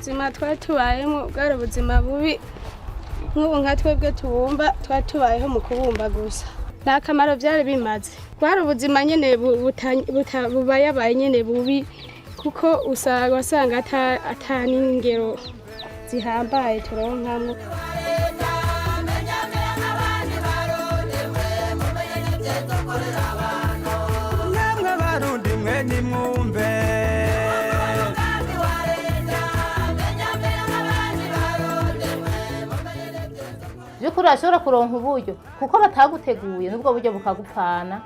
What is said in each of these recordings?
ubuzima twari tubayemo bwari ubuzima bubi nk'ubu nka twebwe tubumba twari tubayeho mu kubumba gusa nta kamaro byari bimaze bwari ubuzima nyene bubayabaye nyene bubi kuko wasanga ata n'ingero zihambaye turonkamwo. namwe barundi mwe nimwumve by'ukuri ashobora kuronka uburyo kuko bataguteguye n'ubwo buryo bukagupfana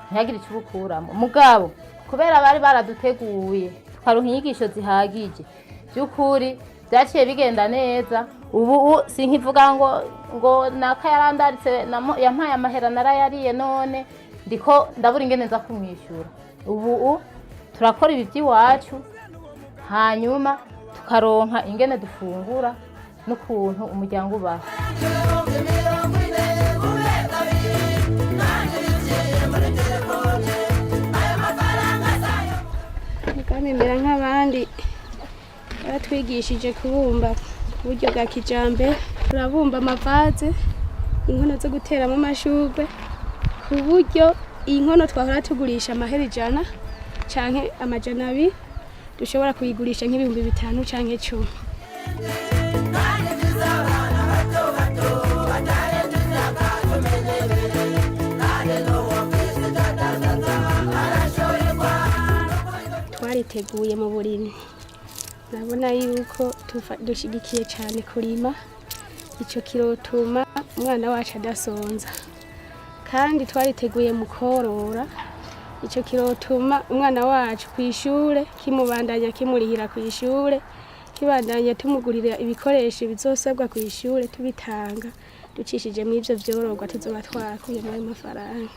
ntihagire icyo ubukuramo mugabo kubera bari baraduteguye tukaronka inyigisho zihagije by'ukuri byaciye bigenda neza. Ubu sinkivuga ngo naka yarandaritse yampaye amahera narayariye none ndiko ndabura ingene nza kumwishyura. Ubu turakora ibi by'iwacu hanyuma tukaronka ingene dufungura n'ukuntu umuryango ubaho. Mugambi nk'abandi baratwigishije kubumba ku buryo bwa kijambere. Turabumba amavaze, inkono zo guteramo amashurwe ku buryo inkono twahora tugurisha amahera 100 canke amajana 2 dushobora kuyigurisha nk'ibihumbi 5 canke 10. Twariteguye mu burimyi, nabona yuko dushigikiye cyane kurima, icyo kirotuma umwana wacu adasonza, kandi twariteguye mu korora, icyo kirotuma umwana wacu ku ishure kimubandanya kimurihira ku ishure, kibandanya tumugurira ibikoresho bizosabwa ku ishure tubitanga ducishije mu ivyo vyororwa tuzoba twarakuye mu mafaranga.